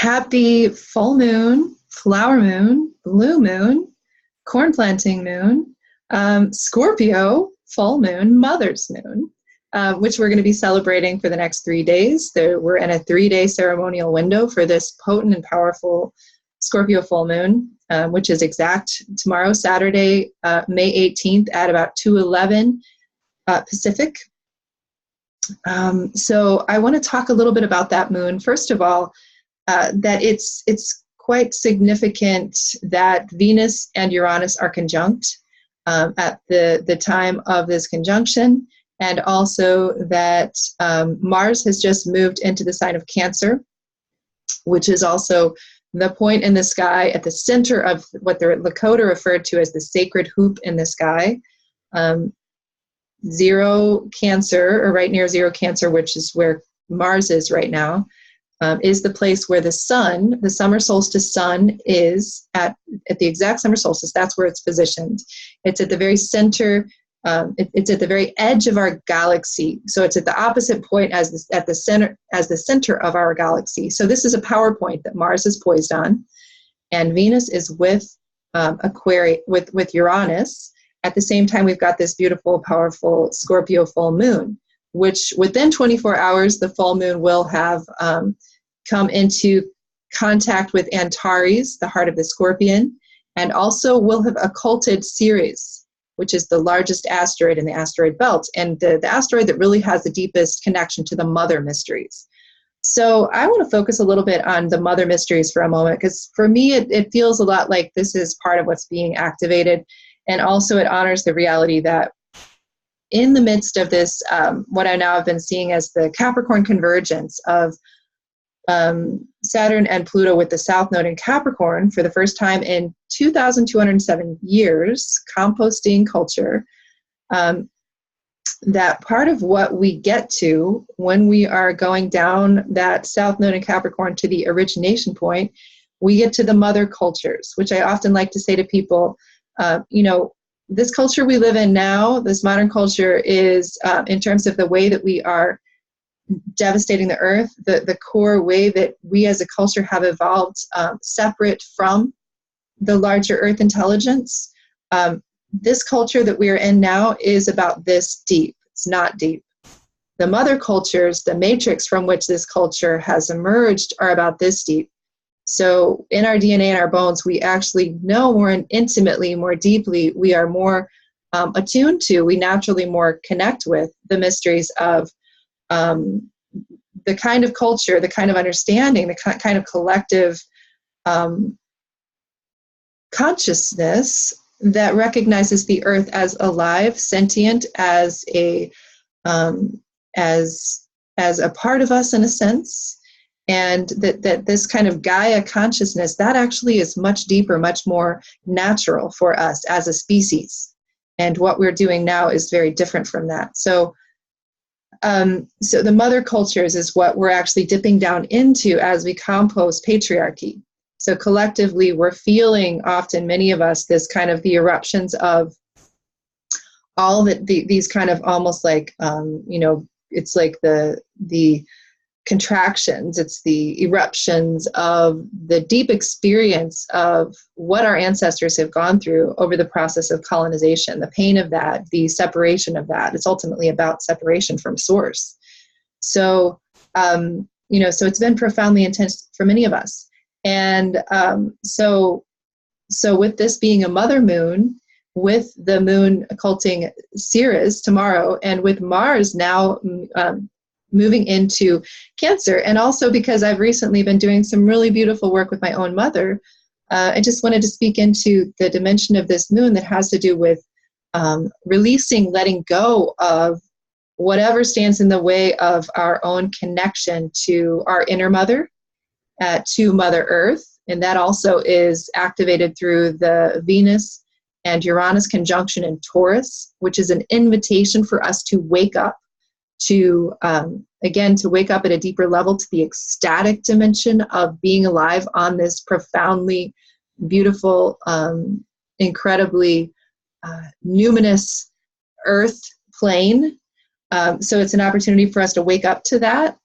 Happy full moon, flower moon, blue moon, corn planting moon, Scorpio full moon, mother's moon, which we're going to be celebrating for the next 3 days. We're in a 3-day ceremonial window for this potent and powerful Scorpio full moon, which is exact tomorrow, Saturday, May 18th at about 2:11 Pacific. So I want to talk a little bit about that moon. First of all, that it's quite significant that Venus and Uranus are conjunct at the time of this conjunction, and also that Mars has just moved into the sign of Cancer, which is also the point in the sky at the center of what the Lakota referred to as the sacred hoop in the sky. Zero Cancer, or right near zero Cancer, which is where Mars is right now, is the place where the sun, the summer solstice sun, is at the exact summer solstice. That's where it's positioned. It's at the very center. It's at the very edge of our galaxy. So it's at the opposite point as the center of our galaxy. So this is a power point that Mars is poised on, and Venus is with Aquarius, with Uranus. At the same time, we've got this beautiful, powerful Scorpio full moon, which within 24 hours, the full moon will have come into contact with Antares, the heart of the Scorpion, and also will have occulted Ceres, which is the largest asteroid in the asteroid belt, and the asteroid that really has the deepest connection to the mother mysteries. So I want to focus a little bit on the mother mysteries for a moment, because for me, it feels a lot like this is part of what's being activated. And also it honors the reality that in the midst of this, what I now have been seeing as the Capricorn convergence of Saturn and Pluto with the South Node in Capricorn for the first time in 2,207 years, composting culture, that part of what we get to when we are going down that South Node in Capricorn to the origination point, we get to the mother cultures, which I often like to say to people, this culture we live in now, this modern culture is, in terms of the way that we are devastating the earth, the core way that we as a culture have evolved separate from the larger earth intelligence. This culture that we are in now is about this deep. It's not deep. The mother cultures, the matrix from which this culture has emerged, are about this deep. So in our DNA and our bones, we actually know more intimately, more deeply, we are more attuned to, we naturally more connect with the mysteries of the kind of culture, the kind of understanding, the kind of collective consciousness that recognizes the earth as alive, sentient, as a part of us in a sense. And that this kind of Gaia consciousness, that actually is much deeper, much more natural for us as a species. And what we're doing now is very different from that. So the mother cultures is what we're actually dipping down into as we compost patriarchy. So collectively, we're feeling often, many of us, this kind of the eruptions of all these kind of almost like, it's like the contractions, it's the eruptions of the deep experience of what our ancestors have gone through over the process of colonization, the pain of that, the separation of that. It's ultimately about separation from source. So, so it's been profoundly intense for many of us. And so with this being a mother moon, with the moon occulting Ceres tomorrow, and with Mars now moving into Cancer, and also because I've recently been doing some really beautiful work with my own mother, I just wanted to speak into the dimension of this moon that has to do with releasing, letting go of whatever stands in the way of our own connection to our inner mother, to Mother Earth. And that also is activated through the Venus and Uranus conjunction in Taurus, which is an invitation for us to wake up, to wake up at a deeper level, to the ecstatic dimension of being alive on this profoundly beautiful, incredibly numinous earth plane. So it's an opportunity for us to wake up to that.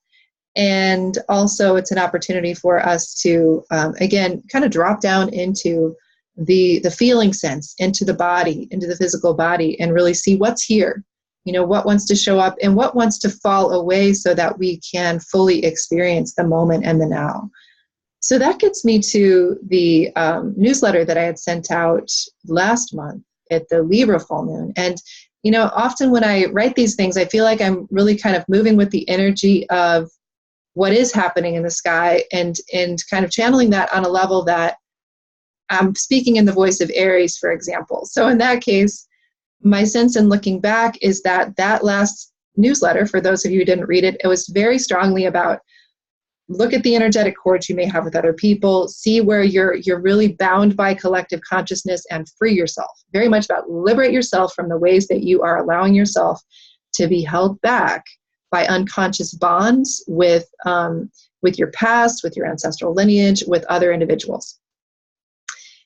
And also it's an opportunity for us to, again, kind of drop down into the feeling sense, into the body, into the physical body, and really see what's here, what wants to show up and what wants to fall away so that we can fully experience the moment and the now. So that gets me to the newsletter that I had sent out last month at the Libra full moon. And, often when I write these things, I feel like I'm really kind of moving with the energy of what is happening in the sky and kind of channeling that on a level that I'm speaking in the voice of Aries, for example. So in that case, my sense in looking back is that last newsletter, for those of you who didn't read it, it was very strongly about look at the energetic cords you may have with other people, see where you're really bound by collective consciousness and free yourself. Very much about liberate yourself from the ways that you are allowing yourself to be held back by unconscious bonds with your past, with your ancestral lineage, with other individuals.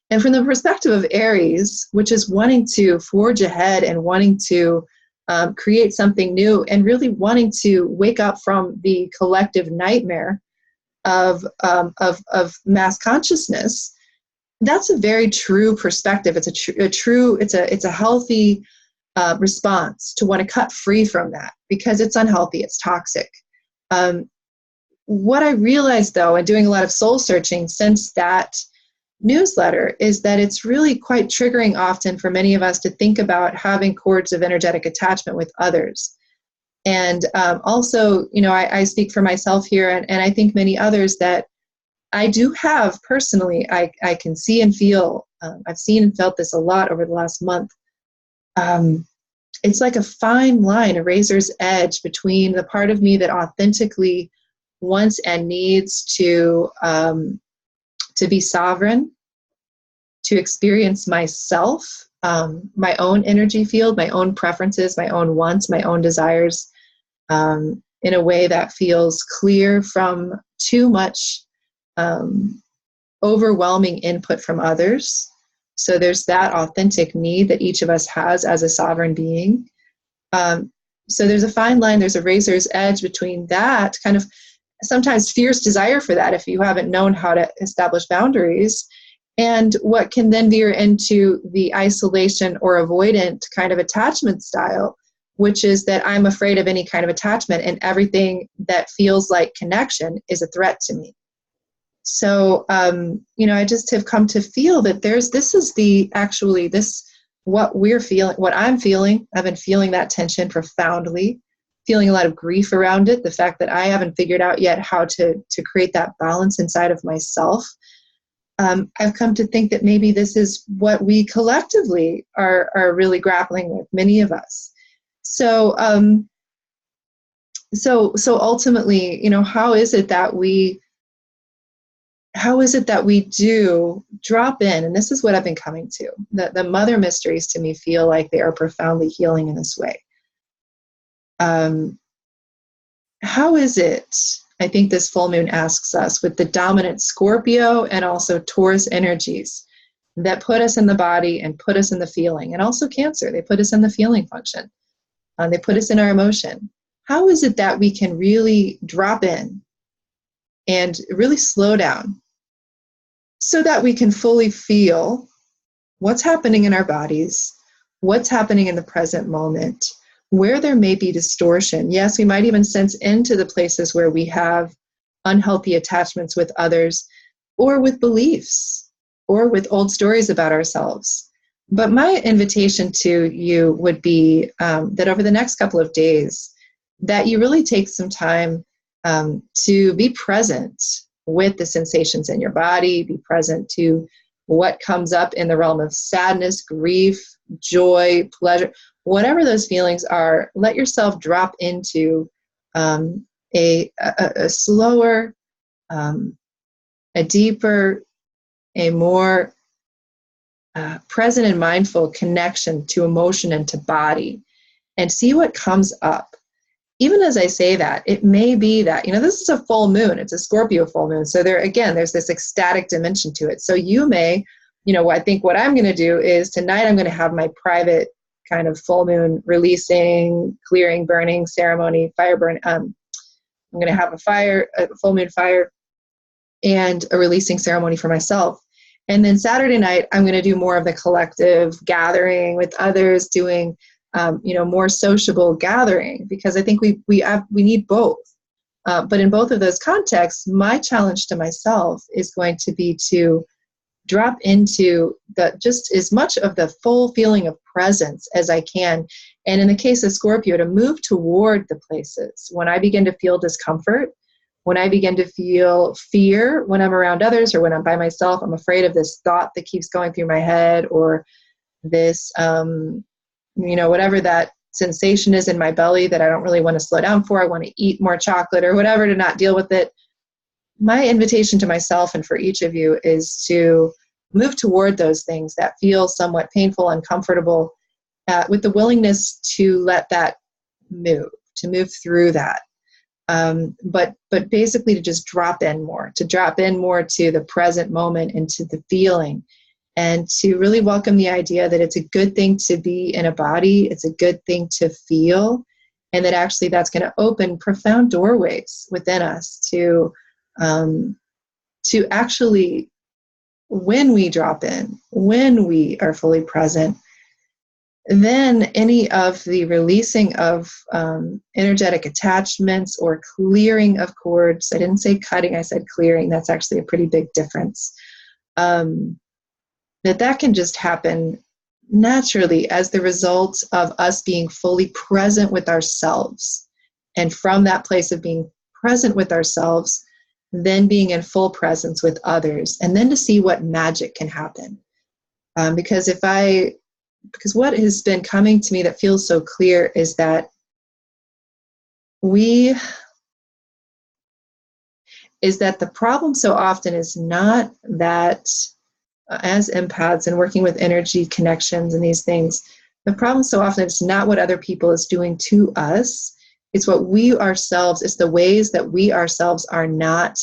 And from the perspective of Aries, which is wanting to forge ahead and wanting to create something new and really wanting to wake up from the collective nightmare of mass consciousness, that's a very true perspective. It's a healthy response to want to cut free from that because it's unhealthy, it's toxic. What I realized, though, and doing a lot of soul searching since that newsletter, is that it's really quite triggering often for many of us to think about having cords of energetic attachment with others. And also, I speak for myself here, and I think many others that I do have personally, I can see and feel, I've seen and felt this a lot over the last month. It's like a fine line, a razor's edge between the part of me that authentically wants and needs to be sovereign, to experience myself, my own energy field, my own preferences, my own wants, my own desires, in a way that feels clear from too much overwhelming input from others. So there's that authentic need that each of us has as a sovereign being. So there's a fine line, there's a razor's edge between that kind of sometimes fierce desire for that if you haven't known how to establish boundaries, and what can then veer into the isolation or avoidant kind of attachment style, which is that I'm afraid of any kind of attachment and everything that feels like connection is a threat to me. So, I just have come to feel that what we're feeling, what I'm feeling. I've been feeling that tension profoundly, feeling a lot of grief around it. The fact that I haven't figured out yet how to create that balance inside of myself. I've come to think that maybe this is what we collectively are really grappling with, many of us. So, so ultimately, how is it that we do drop in? And this is what I've been coming to. The mother mysteries to me feel like they are profoundly healing in this way. How is it, I think this full moon asks us, with the dominant Scorpio and also Taurus energies that put us in the body and put us in the feeling, and also Cancer, they put us in the feeling function. They put us in our emotion. How is it that we can really drop in and really slow down so that we can fully feel what's happening in our bodies, what's happening in the present moment, where there may be distortion? Yes, we might even sense into the places where we have unhealthy attachments with others, or with beliefs, or with old stories about ourselves. But my invitation to you would be that over the next couple of days, that you really take some time to be present with the sensations in your body, be present to what comes up in the realm of sadness, grief, joy, pleasure, whatever those feelings are. Let yourself drop into a slower, a deeper, a more present and mindful connection to emotion and to body, and see what comes up. Even as I say that, it may be that, this is a full moon, it's a Scorpio full moon. So there's this ecstatic dimension to it. So you may, I think what I'm going to do is tonight I'm going to have my private kind of full moon releasing, clearing, burning ceremony, fire burn, I'm going to have a full moon fire, and a releasing ceremony for myself. And then Saturday night, I'm going to do more of the collective gathering with others, doing, more sociable gathering, because I think we need both. But in both of those contexts, my challenge to myself is going to be to drop into just as much of the full feeling of presence as I can. And in the case of Scorpio, to move toward the places when I begin to feel discomfort, when I begin to feel fear when I'm around others, or when I'm by myself. I'm afraid of this thought that keeps going through my head, or this, whatever that sensation is in my belly that I don't really want to slow down for. I want to eat more chocolate or whatever to not deal with it. My invitation to myself and for each of you is to move toward those things that feel somewhat painful, uncomfortable, with the willingness to let that to move through that. But basically to just drop in more to the present moment and to the feeling, and to really welcome the idea that it's a good thing to be in a body. It's a good thing to feel, and that actually that's going to open profound doorways within us to actually, when we drop in, when we are fully present, then any of the releasing of energetic attachments or clearing of cords — I didn't say cutting, I said clearing. That's actually a pretty big difference. That can just happen naturally as the result of us being fully present with ourselves. And from that place of being present with ourselves, then being in full presence with others, and then to see what magic can happen. Because what has been coming to me that feels so clear is that the problem so often is not that, as empaths and working with energy connections and these things, the problem so often is not what other people is doing to us. It's what we ourselves, it's the ways that we ourselves are not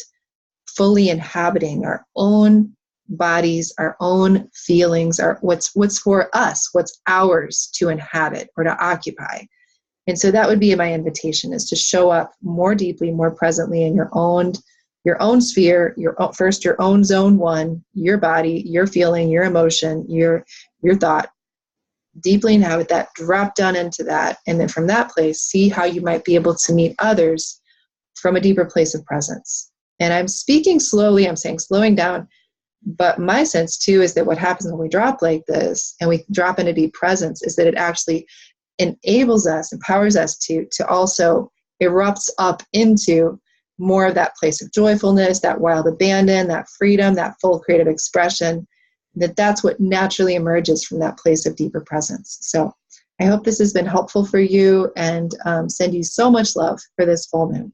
fully inhabiting our own bodies, our own feelings, what's for us, what's ours to inhabit or to occupy. And so that would be my invitation, is to show up more deeply, more presently in your own sphere, your own zone one, your body, your feeling, your emotion, your thought. Deeply inhabit that, drop down into that, and then from that place, see how you might be able to meet others from a deeper place of presence. And I'm speaking slowly, I'm saying slowing down, but my sense too is that what happens when we drop like this and we drop into deep presence is that it actually enables us, empowers us to also erupts up into more of that place of joyfulness, that wild abandon, that freedom, that full creative expression, that's what naturally emerges from that place of deeper presence. So I hope this has been helpful for you, and send you so much love for this full moon.